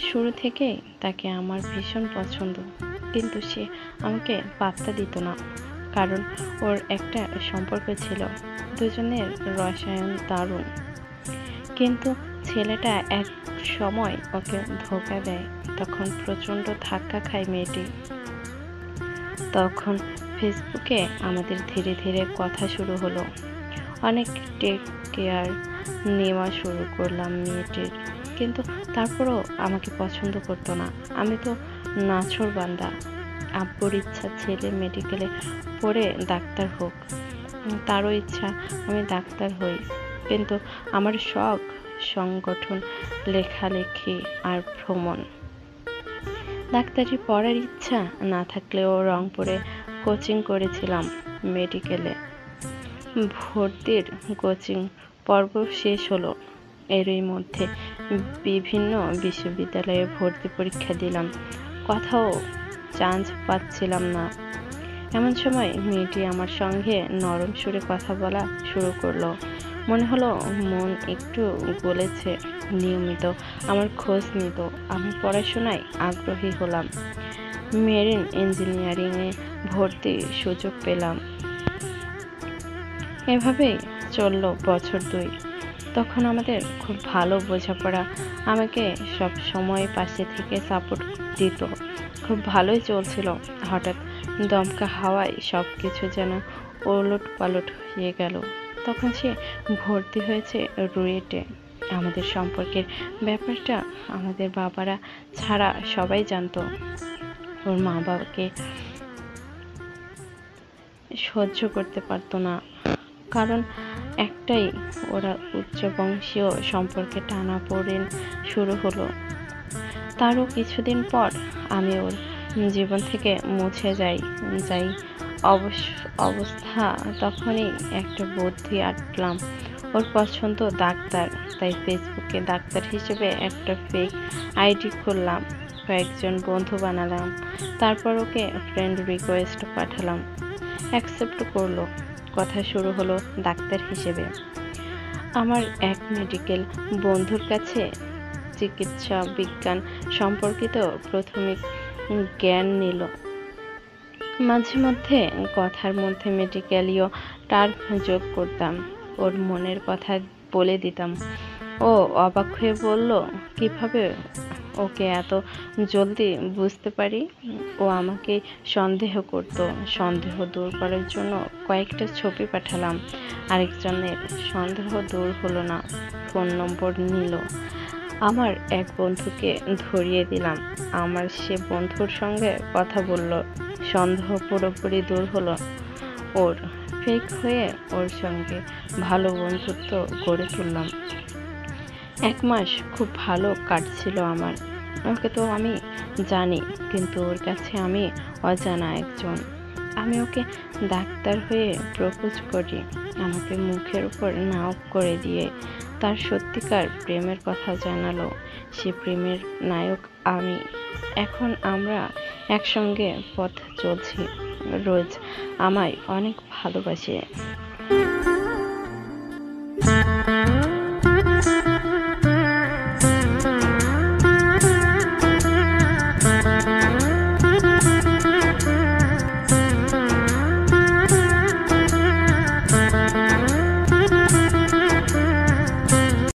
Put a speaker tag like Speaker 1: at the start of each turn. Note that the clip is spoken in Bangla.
Speaker 1: শুরু থেকেই তাকে আমার ভীষণ পছন্দ, কিন্তু সে আমাকে পাত্তা দিত না। কারণ ওর একটা সম্পর্ক ছিল, দুজনের রসায়ন দারুণ। কিন্তু ছেলেটা এক সময় ওকে ধোঁকা দেয়, তখন প্রচণ্ড ধাক্কা খায় মেয়েটি। তখন ফেসবুকে আমাদের ধীরে ধীরে কথা শুরু হলো, অনেক টেক কেয়ার নেওয়া শুরু করলাম মেয়েটির। কিন্তু তারপরও আমাকে পছন্দ করতো না। আমি তো নাছোড়বান্দা। আব্বুর ইচ্ছা ছেলে মেডিকেলে পড়ে ডাক্তার হোক, তারও ইচ্ছা আমি ডাক্তার হই। কিন্তু আমার শখ সংগঠন, লেখালেখি আর ভ্রমণ। ডাক্তারি পড়ার ইচ্ছা না থাকলেও রংপুরে কোচিং করেছিলাম মেডিকেলে। ভর্তির কোচিং পর্ব শেষ হলো। এরই মধ্যে বিভিন্ন বিশ্ববিদ্যালয়ে ভর্তি পরীক্ষা দিলাম, কোথাও চান্স পাচ্ছিলাম না। এমন সময় মেয়েটি আমার সঙ্গে নরম সুরে কথা বলা শুরু করলো। মনে হলো মন একটু গলেছে। নিয়মিত আমার খোঁজ নিত, আমি পড়াশোনায় আগ্রহী হলাম। মেরিন ইঞ্জিনিয়ারিংয়ে ভর্তির সুযোগ পেলাম। এভাবেই চলল বছর 2। তখন আমাদের খুব ভালো বোঝাপড়া, আমাকে সব সময় পাশে থেকে সাপোর্ট দিত, খুব ভালোই চলছিল। হঠাৎ দমকা হাওয়ায় সব কিছু যেন ওলট পালট হয়ে গেল। তখন সে ভর্তি হয়েছে রুয়েটে। আমাদের সম্পর্কের ব্যাপারটা আমাদের বাবারা ছাড়া সবাই জানতো। ওর মা বাবাকে সহ্য করতে পারতো না, কারণ একটাই, ওরা উচ্চবংশীয় সম্পর্কে টানাপোড়েন শুরু হলো। তারও কিছুদিন পর আমি ওর জীবন থেকে মুছে যাই। অবস্থা তখনই একটা বুদ্ধি আটলাম। ওর পছন্দ ডাক্তার, তাই ফেসবুকে ডাক্তার হিসেবে একটা ফেক আইডি খুললাম, কয়েকজন বন্ধু বানালাম, তারপর ওকে ফ্রেন্ড রিকোয়েস্ট পাঠালাম, অ্যাকসেপ্ট করলো। কথা শুরু হলো ডাক্তার হিসেবে। আমার এক মেডিকেল বন্ধুর কাছে চিকিৎসা বিজ্ঞান সম্পর্কিত প্রাথমিক জ্ঞান নিল। মাঝে মধ্যে কথার মধ্যে মেডিকেলীয় টার্ম যোগ করতাম, ওর মনের কথা বলে দিতাম। ও অবাক হয়ে বলল, কিভাবে ওকে এত জলদি বুঝতে পারি। ও আমাকে সন্দেহ করত। সন্দেহ দূর করার জন্য কয়েকটা ছবি পাঠালাম। আরেকজনের সন্দেহ দূর হলো না, ফোন নম্বর নিল। আমার এক বন্ধুকে ধরিয়ে দিলাম, আমার সে বন্ধুর সঙ্গে কথা বলল, সন্দেহ পুরোপুরি দূর হলো ওর। ফেক হয়ে ওর সঙ্গে ভালো বন্ধুত্ব গড়ে তুললাম। 1 মাস খুব ভালো কাটছিল আমার। ওকে তো আমি জানি, কিন্তু ওর কাছে আমি অজানা একজন। আমি ওকে ডাক্তার হয়ে প্রপোজ করি, আমাকে মুখের উপর নায়ক করে দিয়ে তার সত্যিকার প্রেমের কথা জানালো। সে প্রেমের নায়ক আমি। এখন আমরা একসঙ্গে পথ চলছি। রোজ আমায় অনেক ভালোবাসে।